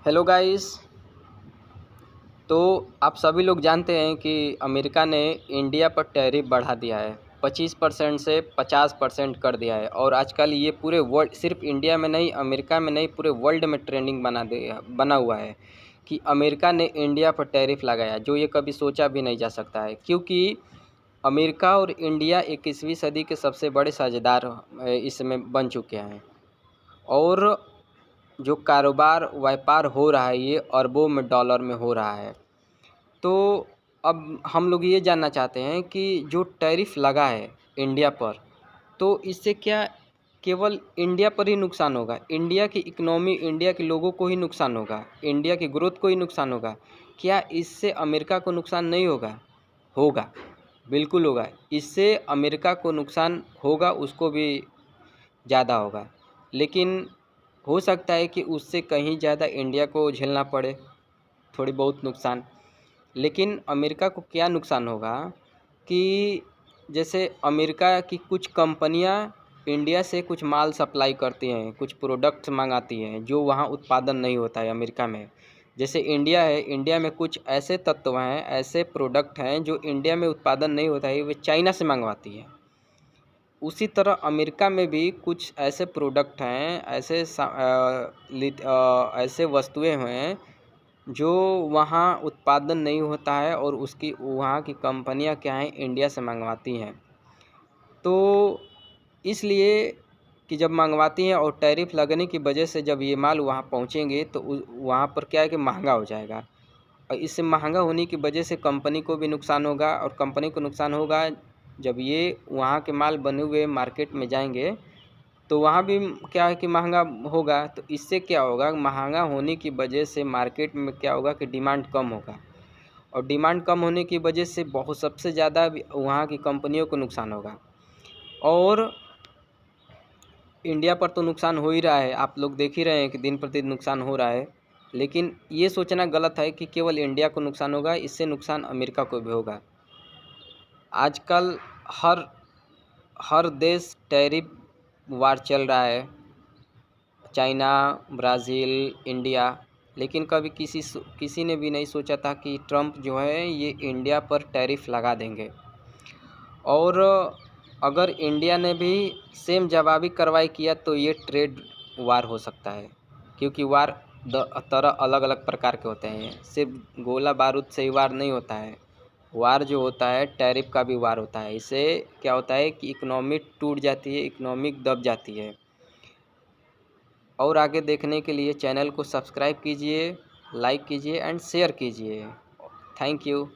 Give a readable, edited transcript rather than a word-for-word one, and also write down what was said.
Hello guys. तो आप सभी लोग जानते हैं कि अमेरिका ने इंडिया पर टैरिफ बढ़ा दिया है। 25% से 50% कर दिया है और आजकल ये पूरे वर्ल्ड, सिर्फ इंडिया में नहीं, अमेरिका में नहीं, पूरे वर्ल्ड में ट्रेंडिंग बना हुआ है कि अमेरिका ने इंडिया पर टैरिफ लगाया, जो ये कभी सोचा भी नहीं जा सकता है। क्योंकि अमेरिका और इंडिया 21वीं सदी के सबसे बड़े साझेदार इसमें बन चुके हैं और जो कारोबार व्यापार हो रहा है ये अरबों में डॉलर में हो रहा है। तो अब हम लोग ये जानना चाहते हैं कि जो टैरिफ लगा है इंडिया पर, तो इससे क्या केवल इंडिया पर ही नुकसान होगा? इंडिया की इकनॉमी, इंडिया के लोगों को ही नुकसान होगा? इंडिया की ग्रोथ को ही नुकसान होगा? क्या इससे अमेरिका को नुकसान नहीं होगा? होगा, बिल्कुल होगा। इससे अमेरिका को नुकसान होगा, उसको भी ज़्यादा होगा। लेकिन हो सकता है कि उससे कहीं ज़्यादा इंडिया को झेलना पड़े थोड़ी बहुत नुकसान। लेकिन अमेरिका को क्या नुकसान होगा कि जैसे अमेरिका की कुछ कंपनियां इंडिया से कुछ माल सप्लाई करती हैं, कुछ प्रोडक्ट्स मंगाती हैं जो वहाँ उत्पादन नहीं होता है अमेरिका में। जैसे इंडिया है, इंडिया में कुछ ऐसे तत्व हैं, ऐसे प्रोडक्ट हैं जो इंडिया में उत्पादन नहीं होता है, वे चाइना से मंगवाती है। उसी तरह अमेरिका में भी कुछ ऐसे प्रोडक्ट हैं, ऐसे वस्तुएं हैं जो वहाँ उत्पादन नहीं होता है और उसकी वहाँ की कंपनियां क्या हैं, इंडिया से मंगवाती हैं। तो इसलिए कि जब मंगवाती हैं और टैरिफ लगने की वजह से जब ये माल वहाँ पहुँचेंगे तो वहाँ पर क्या है कि महंगा हो जाएगा और इससे महंगा होने की वजह से कंपनी को भी नुकसान होगा और कंपनी को नुकसान होगा जब ये वहाँ के माल बने हुए मार्केट में जाएंगे तो वहाँ भी क्या है कि महंगा होगा। तो इससे क्या होगा, महंगा होने की वजह से मार्केट में क्या होगा कि डिमांड कम होगा और डिमांड कम होने की वजह से बहुत सबसे ज़्यादा वहाँ की कंपनियों को नुकसान होगा। और इंडिया पर तो नुकसान हो ही रहा है, आप लोग देख ही रहे हैं कि दिन प्रतिदिन नुकसान हो रहा है। लेकिन ये सोचना गलत है कि केवल इंडिया को नुकसान होगा, इससे नुकसान अमेरिका को भी होगा। आजकल हर हर देश टैरिफ वार चल रहा है, चाइना, ब्राज़ील, इंडिया। लेकिन कभी किसी ने भी नहीं सोचा था कि ट्रम्प जो है ये इंडिया पर टैरिफ लगा देंगे। और अगर इंडिया ने भी सेम जवाबी कार्रवाई किया तो ये ट्रेड वार हो सकता है, क्योंकि वार तरह अलग अलग प्रकार के होते हैं, सिर्फ गोला बारूद से ही वार नहीं होता है। वार जो होता है टैरिफ का भी वार होता है। इससे क्या होता है कि इकोनॉमी टूट जाती है, इकोनॉमी दब जाती है। और आगे देखने के लिए चैनल को सब्सक्राइब कीजिए, लाइक कीजिए एंड शेयर कीजिए। Thank you.